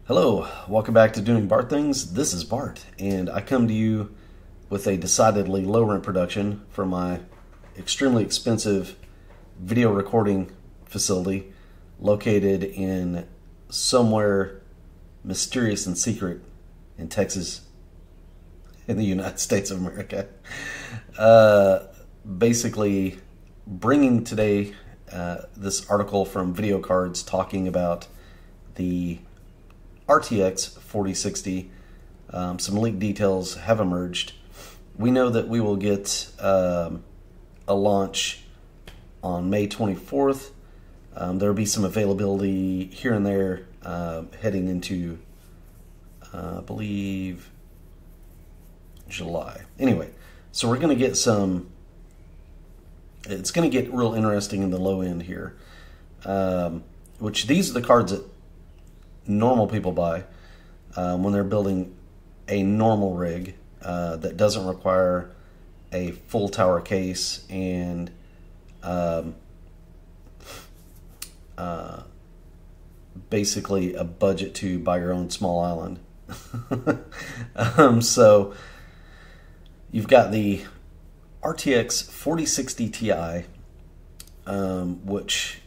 Hello, welcome back to Doing Bart Things. This is Bart, and I come to you with a decidedly low rent production for my extremely expensive video recording facility located in somewhere mysterious and secret in Texas, in the United States of America. Basically, bringing today this article from Video Cards talking about the RTX 4060. Some leaked details have emerged. We know that we will get a launch on May 24th. There will be some availability here and there heading into, I believe, July. Anyway, so we're going to get some, it's going to get real interesting in the low end here, which these are the cards that normal people buy when they're building a normal rig that doesn't require a full tower case and basically a budget to buy your own small island. So you've got the RTX 4060 Ti, which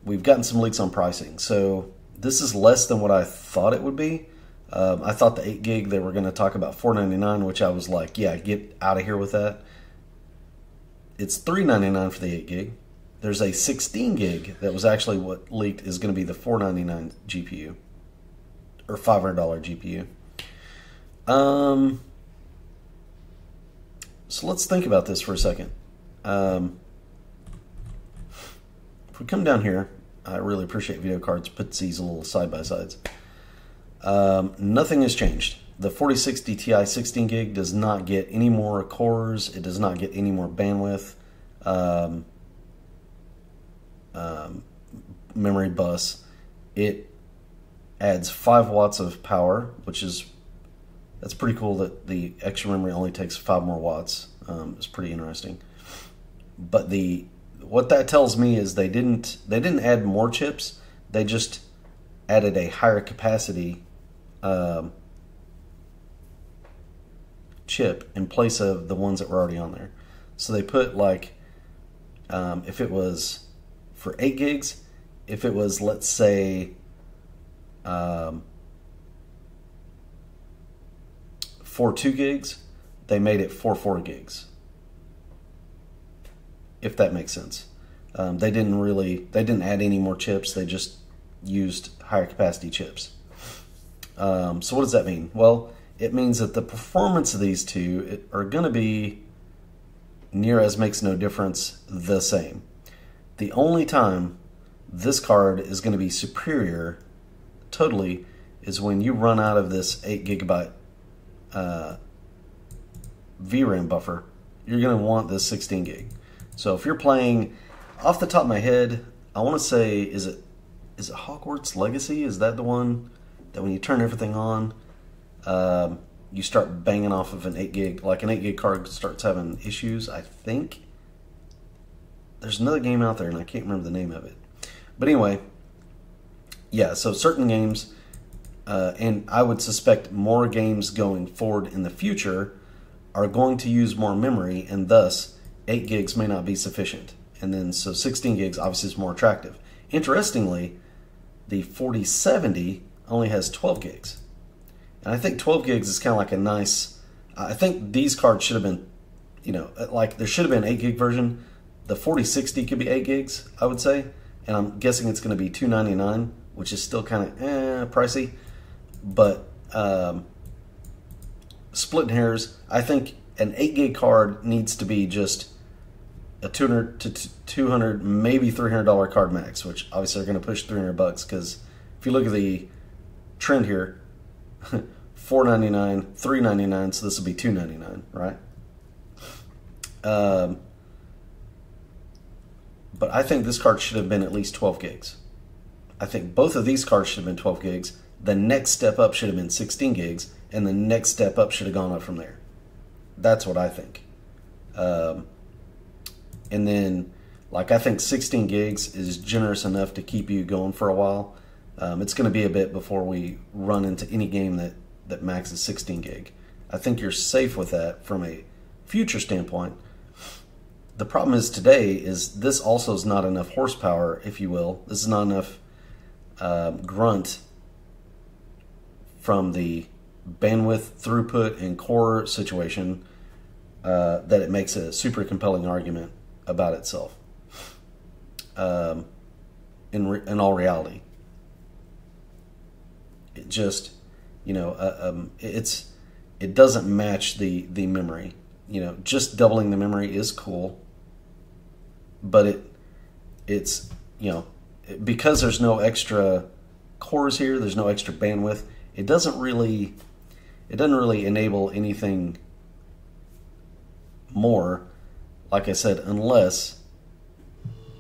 we've gotten some leaks on pricing. So this is less than what I thought it would be. I thought the 8 gig they were going to talk about $499, which I was like, yeah, get out of here with that. It's $399 for the 8 gig. There's a 16 gig that was actually what leaked is going to be the $499 GPU or $500 GPU. So let's think about this for a second. If we come down here, I really appreciate Video Cards puts these little side-by-sides. Nothing has changed. The 4060 Ti 16 gig does not get any more cores. It does not get any more bandwidth. Memory bus. It adds 5 watts of power, which is, that's pretty cool that the extra memory only takes 5 more watts. It's pretty interesting. But what that tells me is they didn't add more chips. They just added a higher capacity chip in place of the ones that were already on there. So they put, like, if it was for 8 gigs, if it was, let's say, 4 2 gigs, they made it 4 gigs. If that makes sense. They didn't add any more chips. They just used higher capacity chips. So what does that mean? Well, it means that the performance of these two are going to be near as makes no difference the same. The only time this card is going to be superior totally is when you run out of this 8 gigabyte VRAM buffer. You're going to want this 16 gig. So if you're playing, off the top of my head, I want to say, is it Hogwarts Legacy? Is that the one that when you turn everything on, you start banging off of an 8 gig, like an 8 gig card starts having issues, I think. There's another game out there and I can't remember the name of it. But anyway, yeah, so certain games, and I would suspect more games going forward in the future are going to use more memory, and thus 8 gigs may not be sufficient. And then, so 16 gigs obviously is more attractive. Interestingly, the 4070 only has 12 gigs. And I think 12 gigs is kind of like a nice, I think these cards should have been, you know, like there should have been an 8 gig version. The 4060 could be 8 gigs, I would say. And I'm guessing it's going to be $299, which is still kind of pricey. But splitting hairs, I think an 8 gig card needs to be just a $200 to $200, maybe $300 card max, which obviously are going to push $300 because if you look at the trend here, $499, $399, so this will be $299, right? But I think this card should have been at least 12 gigs. I think both of these cards should have been 12 gigs. The next step up should have been 16 gigs, and the next step up should have gone up from there. That's what I think. And then, like, I think 16 gigs is generous enough to keep you going for a while. It's going to be a bit before we run into any game that maxes 16 gig. I think you're safe with that from a future standpoint. The problem is today is this also is not enough horsepower, if you will. This is not enough grunt from the bandwidth, throughput, and core situation that it makes a super compelling argument about itself. In all reality, it just, you know, it doesn't match the memory. You know, just doubling the memory is cool, but it's you know, because there's no extra cores here, there's no extra bandwidth. It doesn't really enable anything more, like I said, unless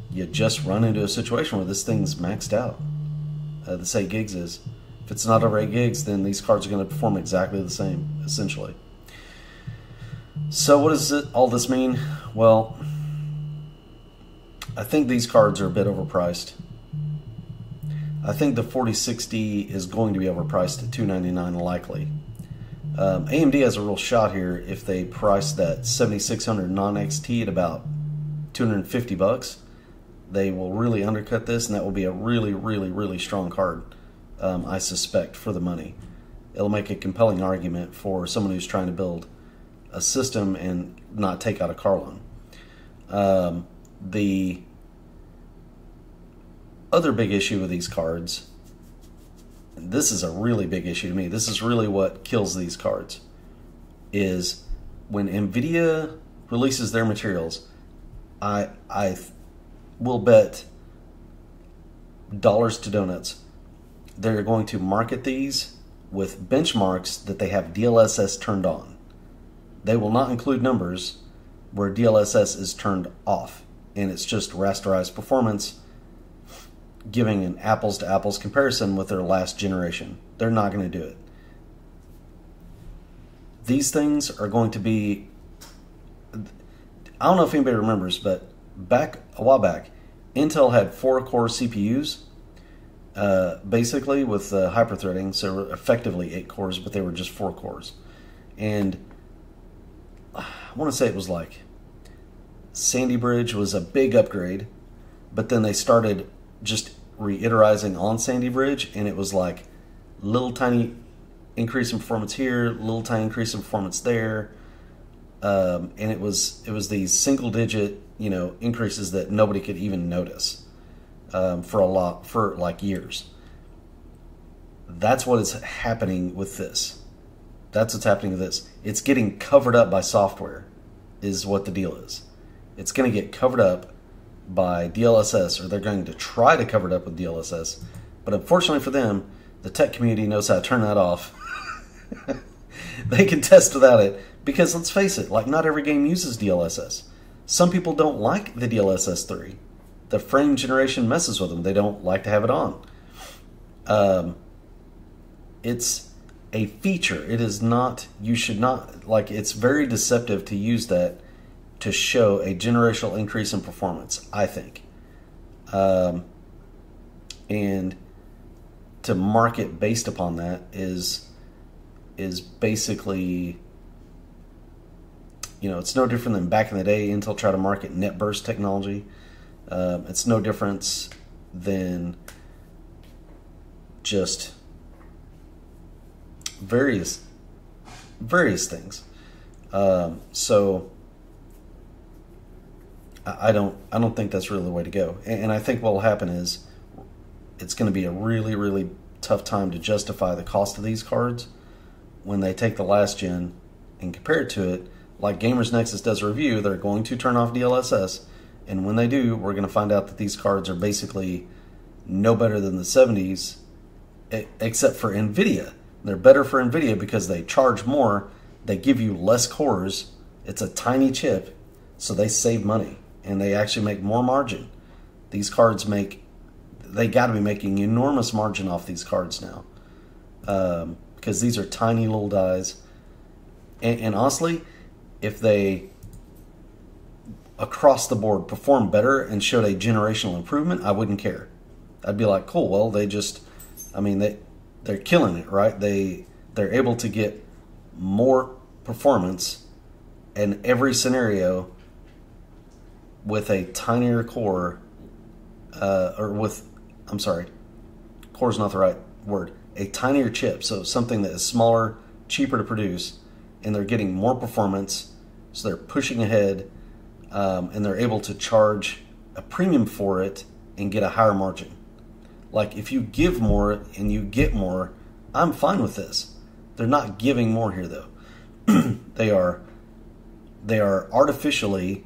you just run into a situation where this thing's maxed out. This 8 gigs is. If it's not over 8 gigs, then these cards are going to perform exactly the same, essentially. So what does all this mean? Well, I think these cards are a bit overpriced. I think the 4060 is going to be overpriced at $299 likely. AMD has a real shot here if they price that 7600 non-XT at about $250. They will really undercut this, and that will be a really, really, really strong card, I suspect, for the money. It'll make a compelling argument for someone who's trying to build a system and not take out a car loan. The other big issue with these cards, and this is a really big issue to me, this is really what kills these cards, is when Nvidia releases their materials, I will bet dollars to donuts they're going to market these with benchmarks that they have DLSS turned on. They will not include numbers where DLSS is turned off, and it's just rasterized performance, giving an apples to apples comparison with their last generation. They're not going to do it. These things are going to be, I don't know if anybody remembers, but a while back, Intel had 4-core CPUs, basically with hyperthreading, so effectively 8 cores, but they were just 4 cores. And I want to say it was like Sandy Bridge was a big upgrade, but then they started just reiterizing on Sandy Bridge, and it was like little tiny increase in performance here, little tiny increase in performance there, and it was these single digit, you know, increases that nobody could even notice for like years. That's what is happening with this. That's what's happening with this. It's getting covered up by software, is what the deal is. It's going to get covered up by DLSS, or they're going to try to cover it up with DLSS. But unfortunately for them, the tech community knows how to turn that off. They can test without it, because let's face it, like, not every game uses DLSS. Some people don't like the DLSS 3. The frame generation messes with them. They don't like to have it on. It's a feature. It is not, you should not, like, it's very deceptive to use that to show a generational increase in performance, I think. And to market based upon that is basically, you know, it's no different than back in the day. Intel tried to market net burst technology. It's no difference than just various things. So I don't think that's really the way to go. And I think what will happen is it's going to be a really, really tough time to justify the cost of these cards when they take the last gen and compare it to it. Like Gamers Nexus does a review, they're going to turn off DLSS, and when they do, we're going to find out that these cards are basically no better than the 70s, except for Nvidia. They're better for Nvidia because they charge more, they give you less cores, it's a tiny chip, so they save money, and they actually make more margin. These cards they got to be making enormous margin off these cards now, because these are tiny little dies. And honestly, if they across the board perform better and showed a generational improvement, I wouldn't care. I'd be like, cool, well, they just I mean, they're killing it, right? They're able to get more performance in every scenario with a tinier core, core's not the right word, a tinier chip, so something that is smaller, cheaper to produce, and they're getting more performance, so they're pushing ahead, and they're able to charge a premium for it and get a higher margin. Like, if you give more and you get more, I'm fine with this. They're not giving more here, though. They are artificially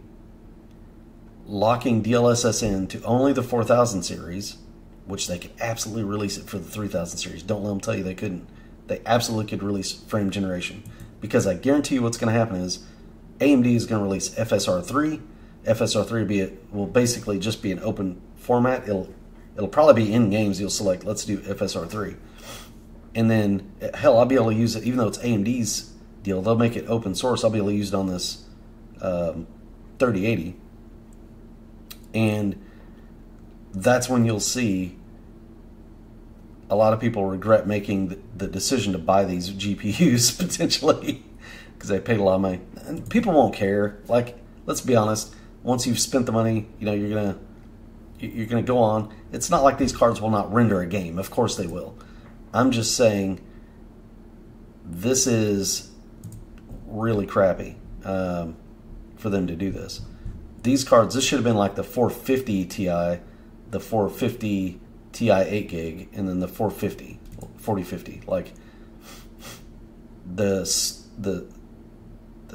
locking DLSS in to only the 4000 series, which they could absolutely release it for the 3000 series. Don't let them tell you they couldn't. They absolutely could release frame generation, because I guarantee you what's going to happen is AMD is going to release FSR3. FSR3 will basically just be an open format. It'll probably be in games. You'll select, let's do FSR3, and then hell, I'll be able to use it even though it's AMD's deal. They'll make it open source. I'll be able to use it on this 3080, and that's when you'll see a lot of people regret making the decision to buy these GPUs potentially, because they paid a lot of money. And people won't care. Like, let's be honest. Once you've spent the money, you know, you're gonna go on. It's not like these cards will not render a game. Of course they will. I'm just saying this is really crappy for them to do this. These cards, this should have been like the 450 Ti, the 450 Ti 8 gig, and then the 4050. Like, the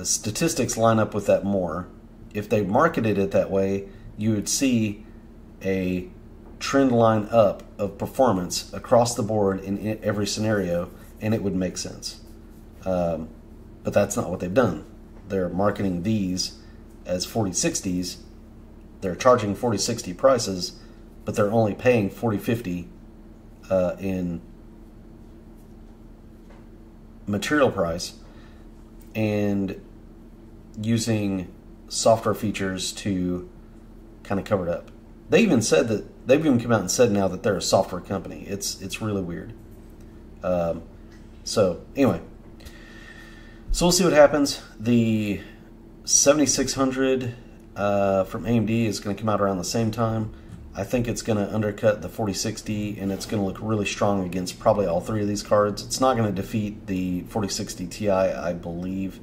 statistics line up with that more. If they marketed it that way, you would see a trend line up of performance across the board in every scenario, and it would make sense. But that's not what they've done. They're marketing these as 4060s. They're charging 4060 prices, but they're only paying 4050 in material price, and using software features to kind of cover it up. They've even come out and said now that they're a software company. It's really weird. So anyway, so we'll see what happens. The 7600 from AMD is going to come out around the same time. I think it's going to undercut the 4060, and it's going to look really strong against probably all three of these cards. It's not going to defeat the 4060 Ti, I believe,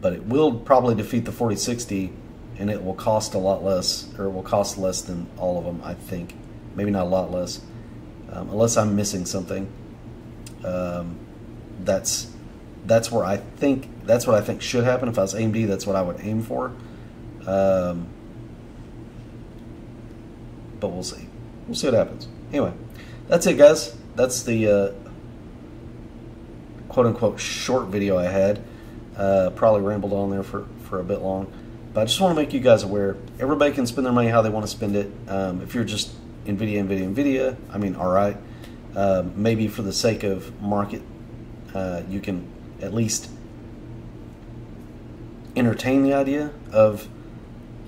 but it will probably defeat the 4060, and it will cost a lot less, or it will cost less than all of them, I think. Maybe not a lot less, unless I'm missing something. That's what I think should happen. If I was AMD, that's what I would aim for. But we'll see. We'll see what happens. Anyway, that's it, guys. That's the quote-unquote short video I had. Probably rambled on there for a bit long. But I just want to make you guys aware, everybody can spend their money how they want to spend it. If you're just Nvidia, I mean, all right. Maybe for the sake of market, you can at least entertain the idea of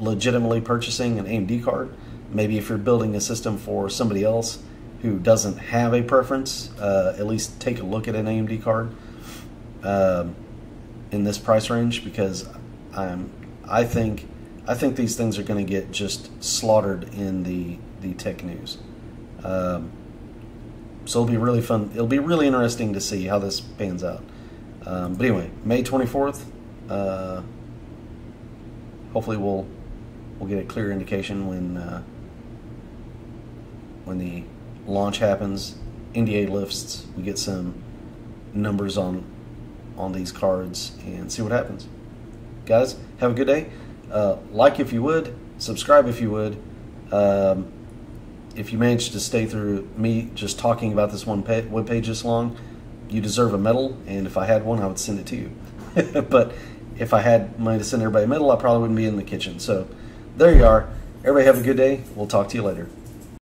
legitimately purchasing an AMD card. Maybe if you're building a system for somebody else who doesn't have a preference, at least take a look at an AMD card in this price range, because I think these things are going to get just slaughtered in the tech news. So it'll be really fun. It'll be really interesting to see how this pans out. But anyway, May 24th. Hopefully we'll get a clear indication when the launch happens, NDA lifts, we get some numbers on these cards and see what happens. Guys, have a good day. Like if you would, subscribe if you would. If you managed to stay through me just talking about this one webpage this long, you deserve a medal, and if I had one, I would send it to you. But if I had money to send everybody a medal, I probably wouldn't be in the kitchen. So there you are. Everybody have a good day. We'll talk to you later.